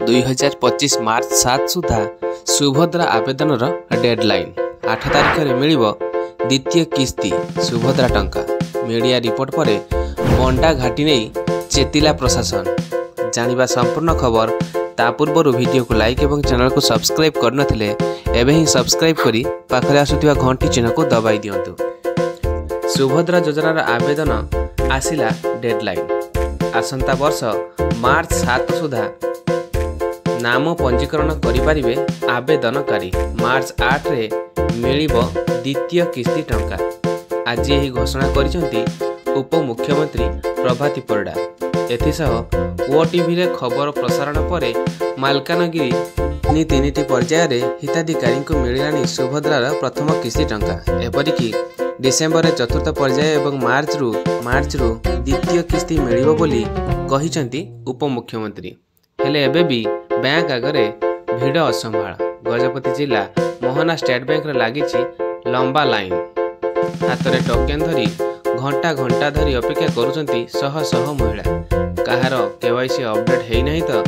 2025 मार्च 7 सुधा Subhadra आवेदनर deadline 8 तारिख में मिल द्वितीय किस्ती सुभद्रा टंका। मीडिया रिपोर्ट पर बंडा घाटी नहीं चेतिला प्रशासन। जानिबा संपूर्ण खबर ता पूर्व वीडियो को लाइक और चैनल को सब्सक्राइब कर नथिले एबे ही सब्सक्राइब करी पाखरे आसुथिबा घंटी चिन्ह को दबाई दियंतु। सुभद्रा योजनार आवेदन आसिला डेडलाइन आसंता वर्ष मार्च 7 सुधा नाम पंजीकरण करिपारिबे आवेदनकारी। मार्च 8 रे मिलिबो द्वितीय किस्ती टंका। आज यही घोषणा करिसेंती उप मुख्यमंत्री प्रभाती परिडा। एथिसह ओटीवी रे खबर प्रसारण परे मालकानगिरी तीनिटी पर्याय रे हिताधिकारी को मिलिलानी सुभद्रार प्रथम किस्ती टंका। एपरिकी डिसेम्बर रे चतुर्थ पर्याय एवं मार्च रु द्वितीय किस्ती मिलिबो बोली कहिसेंती उप मुख्यमंत्री। हेले एबे भी बैंक आगरे भिड़ असंभाळ। गजपति जिला मोहना स्टेट बैंक रे लागिछि लंबा लाइन। हाथ में टोकेन धरी घंटा घंटा धरी अपेक्षा करुचंती शह शह महिला। कहार केवाईसी अपडेट हेई नहीं तो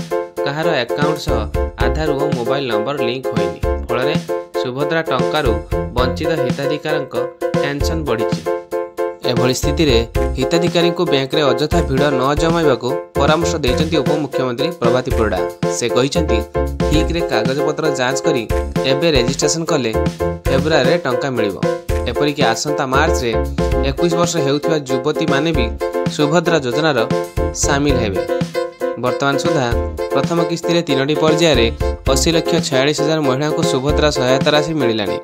कहार अकाउंट सह आधार और मोबाइल नंबर लिंक होइनी। फल सुभद्रा टंकारु वंचित हिताधिकारीक टेंशन बढ़ी। एभली स्थिति रे हिताधिकारी को बैंक रे अजथा भिड़ न जमाइबाकू परामर्श देइचंती उप मुख्यमंत्री प्रभाती परिडा। से कहिचंती ठीक रे कागज पत्र जांच करी एबे रजिस्ट्रेशन कले फेब्रुआरी रे टंका मिलिबो। एपरिकी आसंता मार्च रे 21 वर्ष हेउथिबा युवती माने भी सुभद्रा योजनार सामिल हेबे। वर्तमान सुधा प्रथम किस्ती रे 3टी पर्याय रे 80,46,000 महिला को सुभद्रा सहायता राशि मिलिलानी।